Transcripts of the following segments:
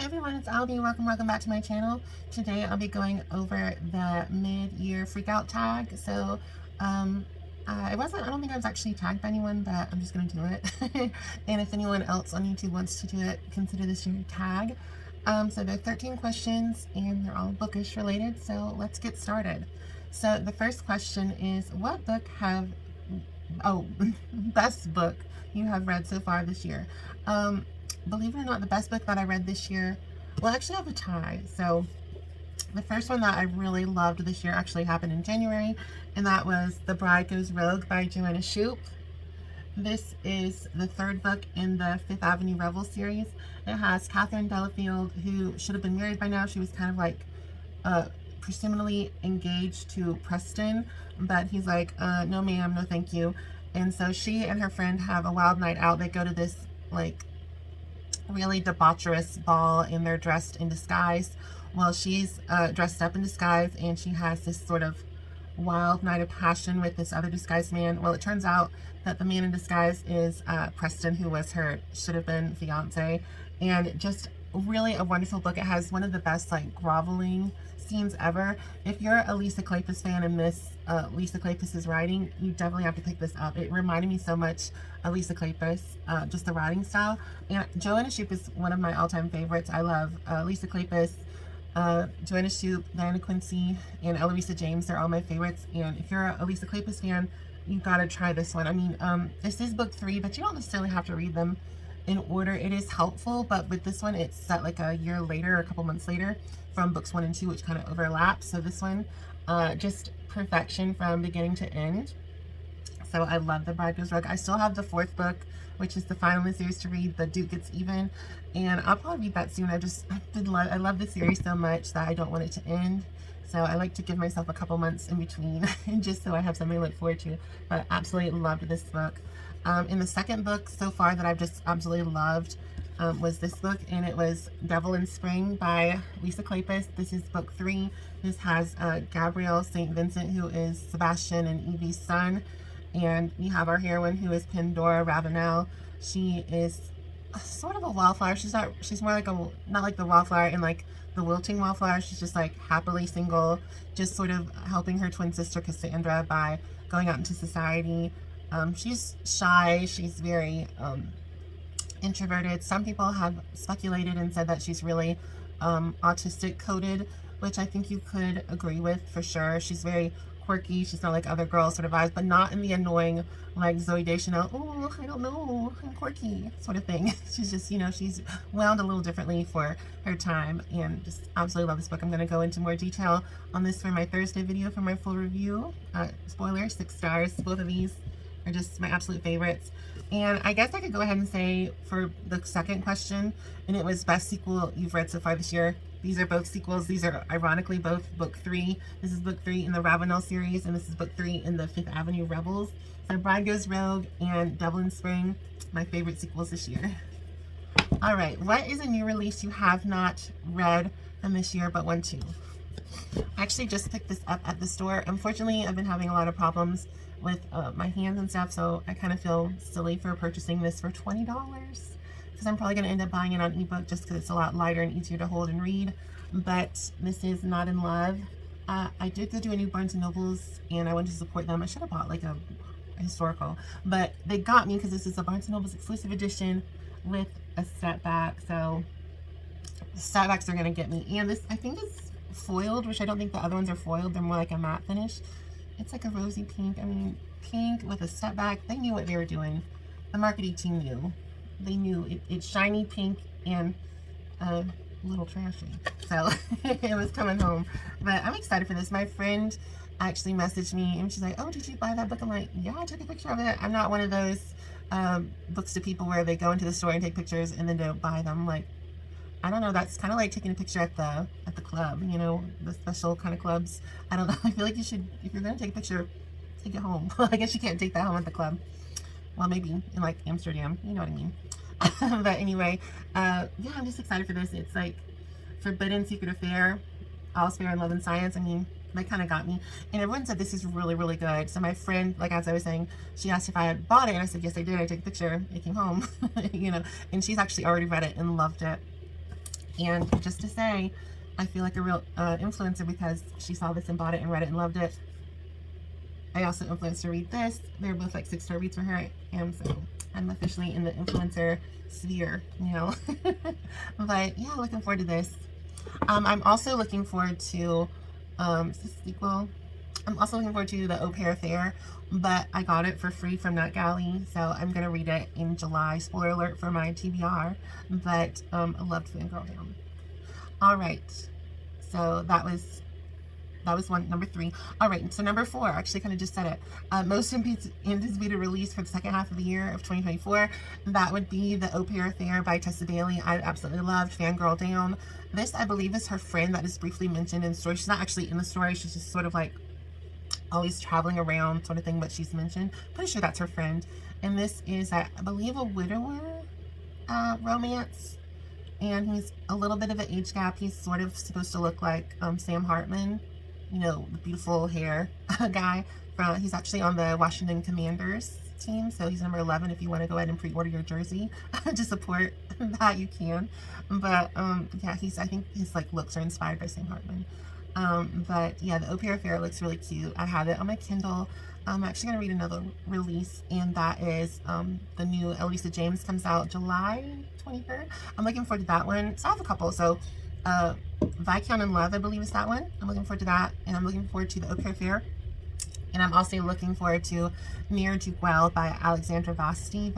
Hey everyone, it's Albie. Welcome back to my channel. Today I'll be going over the mid-year freakout tag. So, I don't think I was actually tagged by anyone, but I'm just gonna do it. And if anyone else on YouTube wants to do it, consider this your tag. So there are 13 questions and they're all bookish related. So let's get started. So the first question is, best book you have read so far this year? Believe it or not, the best book that I read this year, well, actually I have a tie. So the first one that I really loved this year actually happened in January, and that was The Bride Goes Rogue by Joanna Shoup. This is the third book in the Fifth Avenue Rebels series. It has Catherine Delafield, who should have been married by now. She was kind of like presumably engaged to Preston, but he's like, no ma'am, no thank you. And so she and her friend have a wild night out. They go to this like really debaucherous ball, and they're dressed in disguise. Well, she's dressed up in disguise, and she has this sort of wild night of passion with this other disguised man. Well, it turns out that the man in disguise is Preston, who was her should have been fiance. And just really a wonderful book. It has one of the best like groveling scenes ever. If you're a Lisa Kleypas fan and miss Lisa Kleypas's writing, you definitely have to pick this up. It reminded me so much of Lisa Kleypas, just the writing style. And Joanna Shoup is one of my all-time favorites. I love Lisa Kleypas, Joanna Shoup, Diana Quincy, and Eloisa James. They're all my favorites. And if you're a Lisa Kleypas fan, you gotta try this one. I mean, this is book 3, but you don't necessarily have to read them in order. It is helpful, but with this one, it's set like a year later, or a couple months later from books 1 and 2, which kind of overlaps. So this one, just perfection from beginning to end. So I love The Bride Goes Rogue. I still have the 4th book, which is the final in the series to read, The Duke Gets Even, and I'll probably read that soon. I love the series so much that I don't want it to end. So I like to give myself a couple months in between, just so I have something to look forward to. But I absolutely loved this book. In the second book so far that I've just absolutely loved was this book, and it was Devil in Spring by Lisa Kleypas. This is book 3. This has Gabrielle St. Vincent, who is Sebastian and Evie's son, and we have our heroine, who is Pandora Ravenel. She is sort of a wallflower. She's more like not like the wallflower in like the wilting wallflower. She's just like happily single, just sort of helping her twin sister Cassandra by going out into society. She's shy. She's very introverted. Some people have speculated and said that she's really autistic coded, which I think you could agree with for sure. She's very quirky. She's not like other girls sort of vibes, but not in the annoying like Zooey Deschanel, oh, I don't know, I'm quirky sort of thing. She's just, you know, she's wound a little differently for her time, and just absolutely love this book. I'm going to go into more detail on this for my Thursday video for my full review. Spoiler, 6 stars. Both of these are just my absolute favorites. And I guess I could go ahead and say for the second question, and it was best sequel you've read so far this year. These are both sequels. These are ironically both book 3. This is book 3 in the Ravenel series, and this is book 3 in the Fifth Avenue Rebels. So Bride Goes Rogue and Devil in Spring, my favorite sequels this year. All right, what is a new release you have not read from this year but want to? I actually just picked this up at the store. Unfortunately, I've been having a lot of problems with my hands and stuff, so I kind of feel silly for purchasing this for $20, because I'm probably going to end up buying it on ebook just because it's a lot lighter and easier to hold and read. But this is Not in Love. I did go to a new Barnes & Nobles, and I wanted to support them. I should have bought like a historical, but they got me because this is a Barnes & Nobles exclusive edition with a set back, so the set backs are going to get me. And this, I think, is foiled, which I don't think the other ones are foiled. They're more like a matte finish. It's like a rosy pink. I mean, pink with a set back. They knew what they were doing. The marketing team knew. They knew it's shiny pink and a little trashy. So it was coming home. But I'm excited for this. My friend actually messaged me and she's like, oh, did you buy that book? I'm like, yeah, I took a picture of it. I'm not one of those books to people where they go into the store and take pictures and then don't buy them. Like, I don't know, that's kind of like taking a picture at the club, you know, the special kind of clubs. I don't know, I feel like you should, if you're going to take a picture, take it home. I guess you can't take that home at the club. Well, maybe in like Amsterdam, you know what I mean. But anyway, yeah, I'm just excited for this. It's like Forbidden Secret Affair, All's Fair in Love and Science. I mean, that kind of got me. And everyone said this is really, really good. So my friend, like as I was saying, she asked if I had bought it, and I said, yes, I did. I took a picture. It came home, you know, and she's actually already read it and loved it. And just to say, I feel like a real influencer because she saw this and bought it and read it and loved it. I also influenced her to read this. They're both like 6-star reads for her. And so I'm officially in the influencer sphere, you know. But yeah, looking forward to this. I'm also looking forward to is this a sequel? I'm also looking forward to the Au Pair Affair, but I got it for free from NetGalley, so I'm gonna read it in July. Spoiler alert for my TBR, but I loved Fangirl Down. All right, so that was one, number 3. All right, so number 4, actually kind of just said it. Most anticipated release for the second half of the year of 2024. That would be the Au Pair Affair by Tessa Bailey. I absolutely loved Fangirl Down. This, I believe, is her friend that is briefly mentioned in the story. She's not actually in the story. She's just sort of like always traveling around sort of thing, but she's mentioned. Pretty sure that's her friend. And this is, I believe, a widower romance. And he's a little bit of an age gap. He's sort of supposed to look like Sam Hartman, you know, the beautiful hair guy. He's actually on the Washington Commanders team, so he's number 11. If you want to go ahead and pre-order your jersey to support that, you can. But yeah, I think his like looks are inspired by Sam Hartman. But yeah, the Au Pair Affair looks really cute. I have it on my Kindle. I'm actually going to read another release, and that is the new Elisa James comes out July 23rd. I'm looking forward to that one. So I have a couple. So Viscount in Love, I believe, is that one. I'm looking forward to that, and I'm looking forward to the Au Pair Affair. And I'm also looking forward to Near to Well by Alexandra Vasti.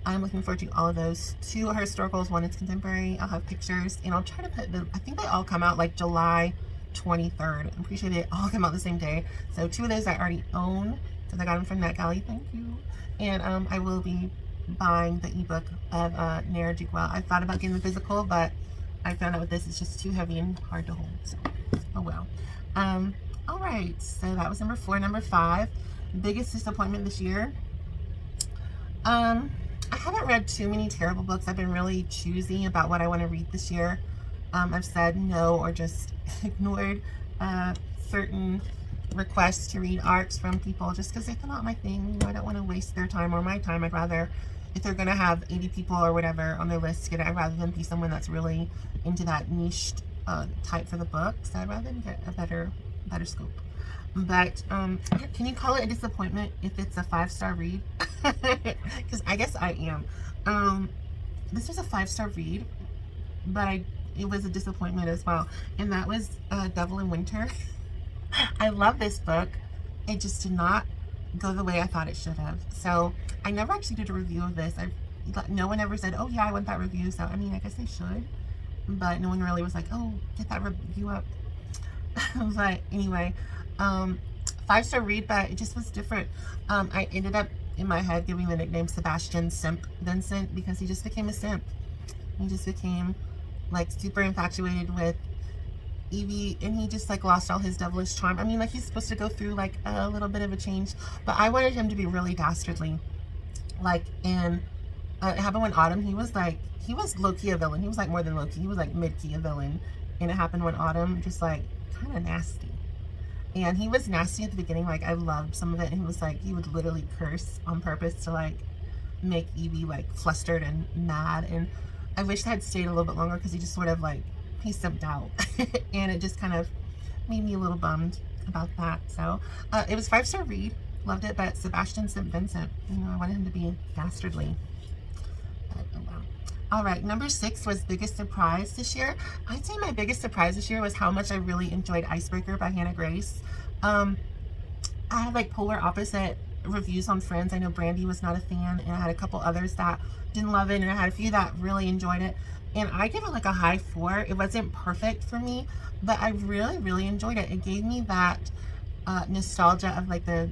I'm looking forward to all of those. 2 are historicals, 1 is contemporary. I'll have pictures, and I'll try to put I think they all come out like July 23rd. I'm pretty sure they all come out the same day. So 2 of those I already own because I got them from NetGalley. Thank you. And I will be buying the ebook of Near to Well. I thought about getting the physical, but I found out with this it's just too heavy and hard to hold. So, oh well. All right. So that was number 4. Number 5, biggest disappointment this year. I haven't read too many terrible books. I've been really choosy about what I want to read this year. I've said no or just ignored certain requests to read arcs from people just because they're not my thing. You know, I don't want to waste their time or my time. I'd rather, if they're going to have 80 people or whatever on their list to get it, I'd rather them be someone that's really into that niche type for the book. So I'd rather them get a better scope. But can you call it a disappointment if it's a 5-star read? Because I guess I am. This was a 5-star read, but it was a disappointment as well, and that was Devil in Winter. I love this book. It just did not go the way I thought it should have. So I never actually did a review of this. No one ever said, oh yeah, I want that review. So I mean, I guess they should, but no one really was like, oh, get that review up. But anyway, 5-star read, but it just was different. I ended up in my head giving the nickname Sebastian Simp Vincent because he just became a simp. He just became like super infatuated with Evie, and he just like lost all his devilish charm. I mean, like he's supposed to go through like a little bit of a change, but I wanted him to be really dastardly. Like in it happened when Autumn, he was low-key a villain. He was like more than low-key, he was like mid-key a villain. And it happened when Autumn, just like kind of nasty. And he was nasty at the beginning. Like I loved some of it. And he was like, he would literally curse on purpose to like make Evie like flustered and mad. And I wish I had stayed a little bit longer because he just sort of like, he simped out. And it just kind of made me a little bummed about that. So it was 5-star read. Loved it. But Sebastian St. Vincent, you know, I wanted him to be dastardly. But oh wow. All right, number 6 was biggest surprise this year. I'd say my biggest surprise this year was how much I really enjoyed Icebreaker by Hannah Grace. I had like polar opposite reviews on Friends. I know Brandy was not a fan, and I had a couple others that didn't love it, and I had a few that really enjoyed it. And I give it like a high 4. It wasn't perfect for me, but I really enjoyed it. It gave me that nostalgia of like the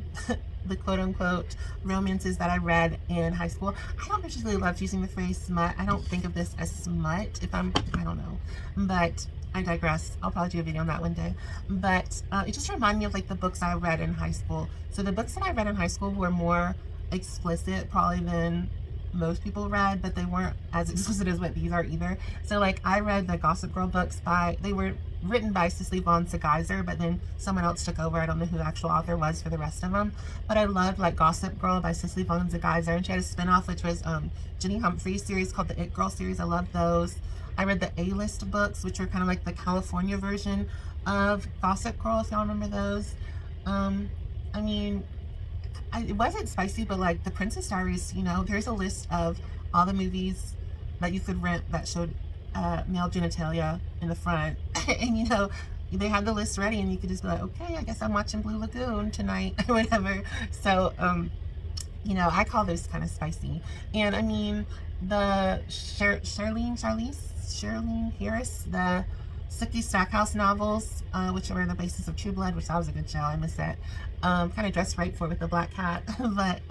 the quote-unquote romances that I read in high school. I don't particularly love using the phrase smut. I don't think of this as smut I don't know, but I digress. I'll probably do a video on that one day. But it just reminded me of like the books I read in high school. So the books that I read in high school were more explicit probably than most people read, but they weren't as explicit as what these are either. So like I read the Gossip Girl books they were written by Cicely Von Segeiser, but then someone else took over. I don't know who the actual author was for the rest of them, but I loved like Gossip Girl by Cicely Von Segeiser, and she had a spinoff which was Jenny Humphrey's series called the It Girl series. I loved those. I read the A-list books, which were kind of like the California version of Gossip Girl, if y'all remember those. I mean, it wasn't spicy, but like the Princess Diaries, you know, there's a list of all the movies that you could rent that showed male genitalia in the front. And you know, they had the list ready and you could just be like, okay, I guess I'm watching Blue Lagoon tonight or whatever. So you know, I call those kind of spicy. And I mean, the Charlene Harris, the Sookie Stackhouse novels, which were the basis of True Blood, which that was a good show. I missed that. Kind of dressed right for with the black cat. But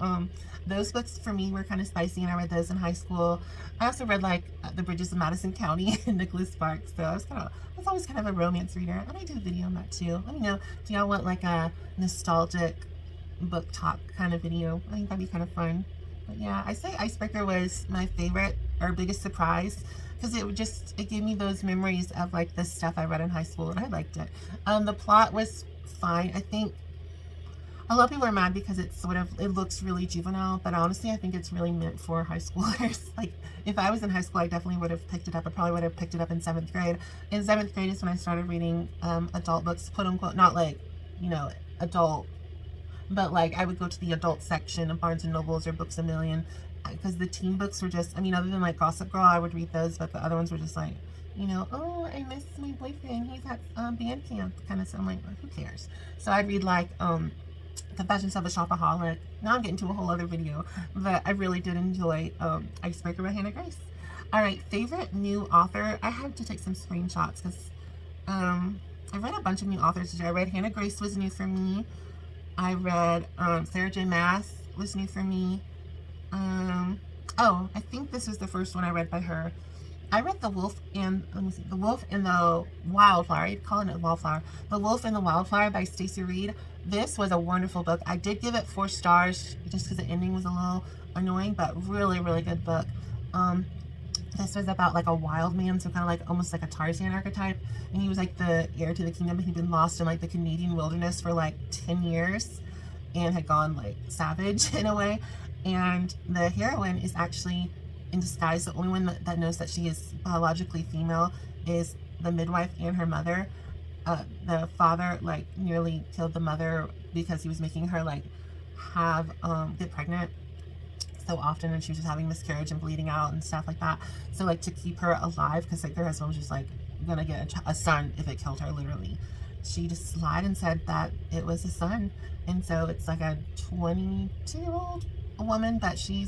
those books for me were kind of spicy, and I read those in high school. I also read like The Bridges of Madison County and Nicholas Sparks. So I was always kind of a romance reader. I might do a video on that too. Let me know. Do y'all want like a nostalgic book talk kind of video? I think that'd be kind of fun. But yeah, I say Icebreaker was my favorite or biggest surprise, because it gave me those memories of like the stuff I read in high school, and I liked it. The plot was fine. I think a lot of people are mad because it looks really juvenile, but honestly I think it's really meant for high schoolers. Like if I was in high school, I definitely would have picked it up. I probably would have picked it up in 7th grade. In 7th grade is when I started reading adult books, quote unquote, not like, you know, adult, but like I would go to the adult section of Barnes and Nobles or Books A Million, because the teen books were just, I mean, other than like Gossip Girl, I would read those, but the other ones were just like, you know, oh, I miss my boyfriend, he's at band camp kind of stuff. I'm like, who cares? So I'd read like Confessions of a Shopaholic. Now I'm getting to a whole other video, but I really did enjoy Icebreaker by Hannah Grace. All right, favorite new author. I had to take some screenshots because I read a bunch of new authors today. I read Hannah Grace was new for me. I read Sarah J. Maas was new for me. Oh, I think this is the first one I read by her. I read The Wolf and, let me see, The Wolf and the Wildflower. I'd call it Wildflower. The Wolf and the Wildflower by Stacey Reed. This was a wonderful book. I did give it 4 stars just because the ending was a little annoying, but really, really good book. This was about like a wild man, so kind of like almost like a Tarzan archetype, and he was like the heir to the kingdom, and he'd been lost in like the Canadian wilderness for like 10 years and had gone like savage in a way. And the heroine is actually in disguise. The only one that knows that she is biologically female is the midwife and her mother. The father like nearly killed the mother because he was making her like get pregnant so often, and she was just having miscarriage and bleeding out and stuff like that. So like to keep her alive, because like their husband was just like gonna get a son if it killed her, literally, she just lied and said that it was a son. And so it's like a 22-year-old woman, but she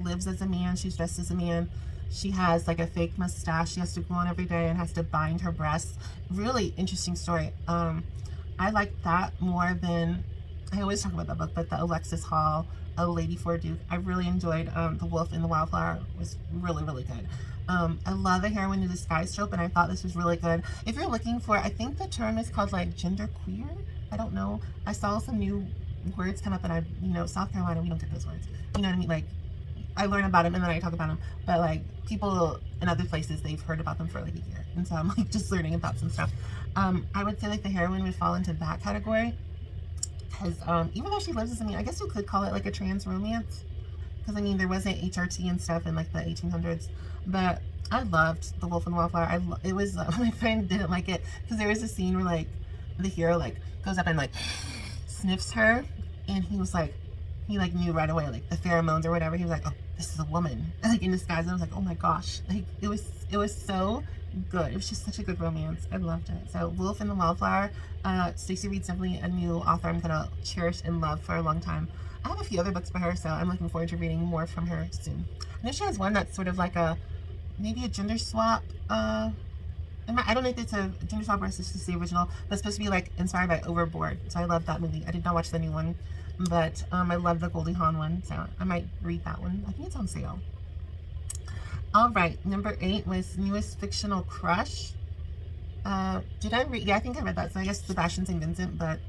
lives as a man, she's dressed as a man, she has like a fake mustache, she has to go on every day and has to bind her breasts. Really interesting story. I like that more than, I always talk about that book, but the Alexis Hall, A Lady for a Duke, I really enjoyed. The Wolf and the Wildflower was really, really good. I love the heroine in disguise trope, and I thought this was really good. If you're looking for, I think the term is called like gender queer, I don't know, I saw some new words come up, and you know, South Carolina, we don't get those words, you know what I mean? Like I learn about them and then I talk about them, but like people in other places, they've heard about them for like a year, and so I'm like just learning about some stuff. I would say like the heroine would fall into that category, because even though she lives as a man, I guess you could call it like a trans romance, because I mean there wasn't HRT and stuff in like the 1800s. But I loved The Wolf and the Wildflower. It was my friend didn't like it because there was a scene where like the hero like goes up and like sniffs her, and he was like, he like knew right away, like the pheromones or whatever. He was like, oh, this is a woman, like in disguise. And I was like, oh my gosh, like it was so good. It was just such a good romance. I loved it. So Wolf and the Wildflower, Stacey Reed's definitely a new author I'm gonna cherish and love for a long time. I have a few other books by her, so I'm looking forward to reading more from her soon. I know she has one that's sort of like maybe a gender swap. I don't know if it's a gender swap or it's just the original, but it's supposed to be like inspired by Overboard. So I love that movie. I did not watch the new one, but I love the Goldie Hawn one, so I might read that one. I think it's on sale. All right, number 8 was Newest Fictional Crush. Did I read? Yeah, I think I read that. So I guess Sebastian St. Vincent, but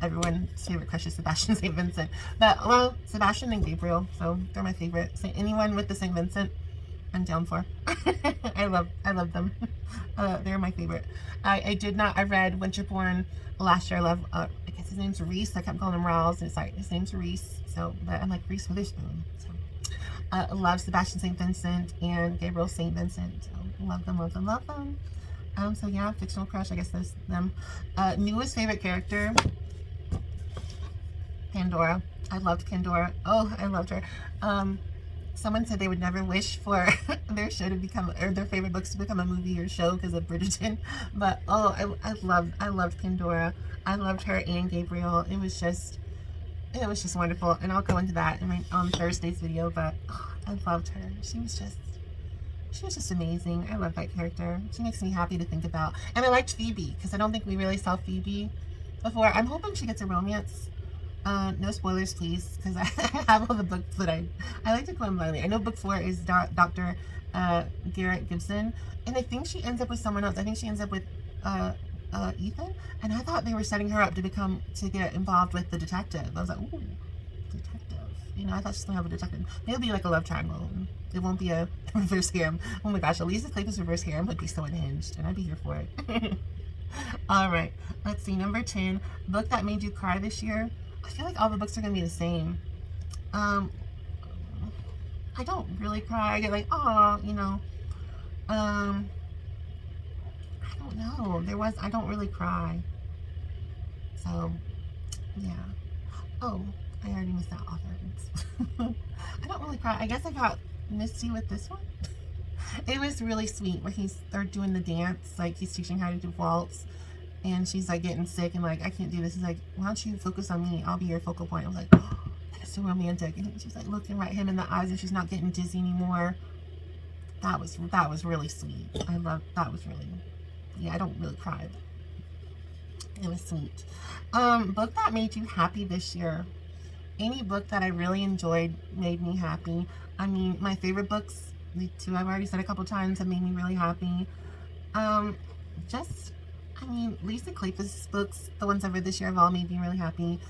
everyone's favorite crush is Sebastian St. Vincent. But well, Sebastian and Gabriel, so they're my favorite. So anyone with the St. Vincent, I'm down for. I love them. They're my favorite. I read Winterborn last year. I love, I guess his name's Reese. I kept calling him Rouse. It's like, his name's Reese. So, but I'm like, Reese Witherspoon. So, Love Sebastian St. Vincent and Gabriel St. Vincent. So love them, love them, love them. So yeah, fictional crush, I guess that's them. Newest favorite character, Pandora. I loved Pandora. Oh, I loved her. Someone said they would never wish for their show to become, or their favorite books to become a movie or show because of Bridgerton. But oh, I loved Pandora. I loved her and Gabriel. It was just wonderful. And I'll go into that in on Thursday's video. But oh, I loved her. She was just amazing. I love that character. She makes me happy to think about. And I liked Phoebe because I don't think we really saw Phoebe before. I'm hoping she gets a romance. No spoilers, please, because I have all the books that I like to go in blindly. I know book 4 is Dr. Garrett Gibson, and I think she ends up with someone else. I think she ends up with Ethan, and I thought they were setting her up to get involved with the detective. I was like, ooh, detective. You know, I thought she's gonna have a detective. Maybe it'll be like a love triangle. It won't be a reverse harem. Oh my gosh, Elisa Clayton's reverse harem would be so unhinged, and I'd be here for it. All right, let's see. Number 10, book that made you cry this year. I feel like all the books are gonna be the same. I don't really cry. I get like, oh, you know. I don't know. I don't really cry. So, yeah. Oh, I already missed that author. I don't really cry. I guess I got misty with this one. It was really sweet where they're doing the dance, like he's teaching how to do waltz. And she's like getting sick and like, I can't do this. He's like, why don't you focus on me? I'll be your focal point. I was like, oh, that's so romantic. And she's like looking right him in the eyes and she's not getting dizzy anymore. That was really sweet. That was really, yeah, I don't really cry, but it was sweet. Book that made you happy this year. Any book that I really enjoyed made me happy. I mean, my favorite books, the 2 I've already said a couple times, have made me really happy. I mean, Lisa Kleypas' books, the ones I've read this year, have all made me really happy.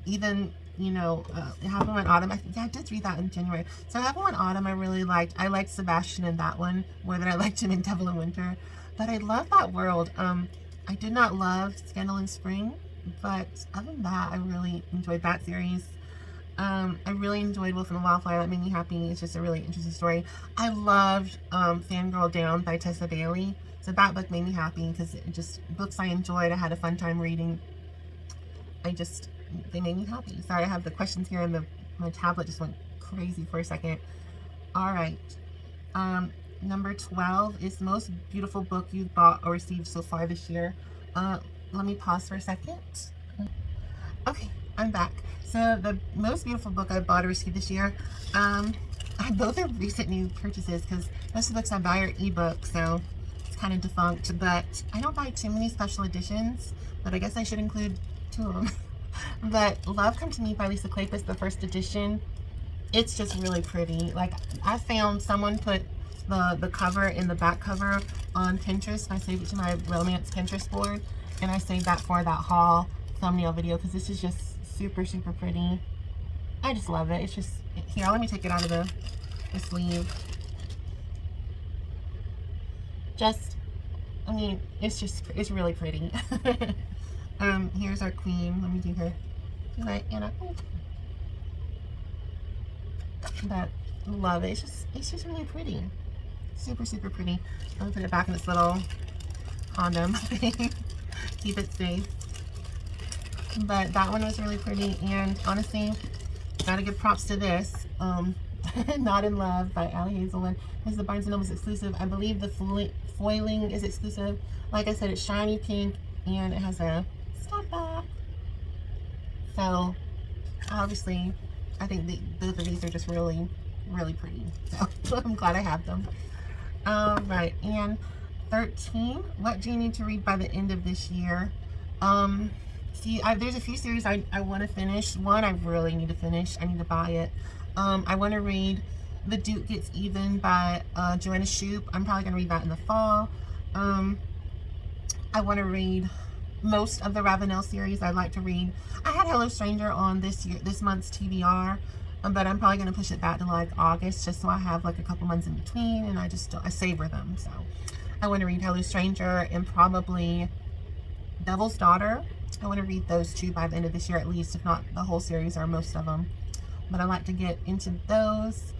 Even, you know, It Happened One Autumn. I did read that in January. So It Happened One Autumn I really liked. I liked Sebastian in that one more than I liked him in Devil in Winter. But I love that world. I did not love Scandal in Spring, but other than that, I really enjoyed that series. I really enjoyed Wolf and the Wildflower. That made me happy. It's just a really interesting story. I loved Fangirl Down by Tessa Bailey. So that book made me happy because it just, books I enjoyed, I had a fun time reading. They made me happy. Sorry, I have the questions here and my tablet just went crazy for a second. All right. Number 12 is the most beautiful book you've bought or received so far this year. Let me pause for a second. Okay, I'm back. So the most beautiful book I bought or received this year, both are recent new purchases because most of the books I buy are ebooks, so kind of defunct, but I don't buy too many special editions, but I guess I should include 2 of them. But Love Come to Me by Lisa Kleypas, the first edition, it's just really pretty. Like, I found someone put the cover in the back cover on Pinterest, and I saved it to my romance Pinterest board, and I saved that for that haul thumbnail video because this is just super, super pretty. I just love it. It's just, here, let me take it out of the sleeve. I mean, it's really pretty. Here's our queen. Let me do her. Anna. But love it. It's just really pretty. Super, super pretty. I'm gonna put it back in this little condom thing. Keep it safe. But that one was really pretty, and honestly, gotta give props to this. Not in Love by Allie Hazelwood. This is the Barnes & Nobles exclusive. I believe the foiling is exclusive. Like I said, it's shiny pink and it has a stop back. So obviously, I think both of these are just really, really pretty. So I'm glad I have them. Right, and 13. What do you need to read by the end of this year? There's a few series I want to finish. One I really need to finish. I need to buy it. I want to read The Duke Gets Even by Joanna Shoup. I'm probably going to read that in the fall. I want to read most of the Ravenel series. I'd like to read. I had Hello Stranger on this month's TBR, but I'm probably going to push it back to like August just so I have like a couple months in between, and I savor them. So I want to read Hello Stranger and probably Devil's Daughter. I want to read those 2 by the end of this year at least, if not the whole series or most of them. But I like to get into those.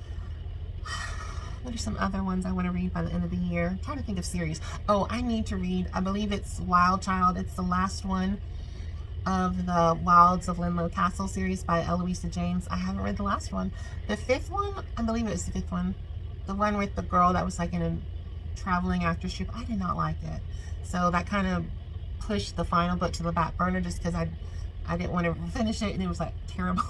What are some other ones I want to read by the end of the year? I'm trying to think of series. Oh, I need to read, I believe it's Wild Child. It's the last one of the Wilds of Linlow Castle series by Eloisa James. I haven't read the last one. The fifth one, I believe it was the fifth one. The one with the girl that was like in a traveling actress troupe. I did not like it. So that kind of pushed the final book to the back burner just because I didn't want to finish it and it was like terrible.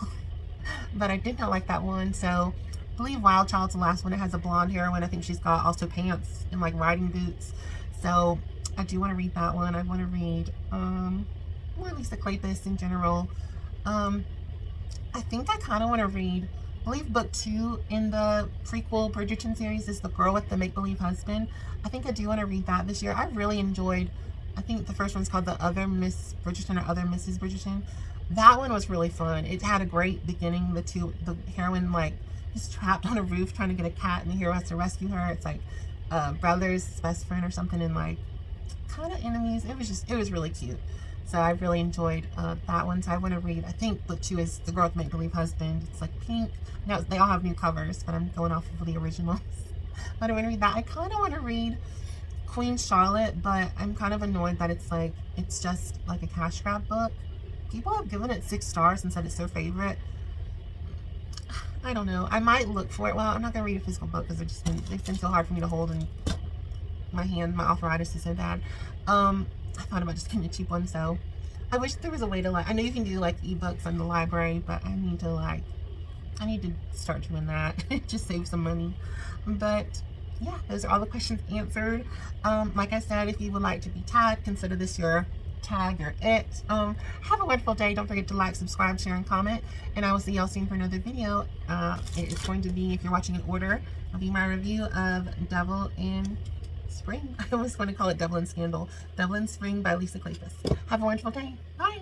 But I did not like that one. So I believe Wild Child's the last one. It has a blonde heroine. I think she's got also pants and like riding boots. So I do want to read that one. I want to read or at least the Kleypas in general. I think I kind of want to read, I believe book 2 in the prequel Bridgerton series is The Girl with the Make-Believe Husband. I think I do want to read that this year. I really enjoyed, I think the first one's called The Other Miss Bridgerton or Other Mrs. Bridgerton. That one was really fun. It had a great beginning. The heroine like is trapped on a roof trying to get a cat and the hero has to rescue her. It's like brother's best friend or something and like kind of enemies. It was really cute. So I really enjoyed that one. So I want to read, I think book 2 is The Girl with Make-Believe Husband. It's like pink. Now they all have new covers, but I'm going off of the originals. But I want to read that. I kind of want to read Queen Charlotte, but I'm kind of annoyed that it's just like a cash grab book. People have given it 6 stars and said it's their favorite. I don't know. I might look for it. Well, I'm not going to read a physical book because they've been so hard for me to hold and my arthritis is so bad. I thought about just getting a cheap one, so I wish there was a way to I know you can do like ebooks on the library, but I need to start doing that. Just save some money. But yeah, those are all the questions answered. Like I said, if you would like to be tagged, consider this your tag or it. Have a wonderful day. Don't forget to like, subscribe, share, and comment, and I will see y'all soon for another video. It is going to be, if you're watching in order, it'll be my review of Devil in Spring. I almost want to call it Devil in Scandal. Devil in Spring by Lisa Kleypas. Have a wonderful day. Bye.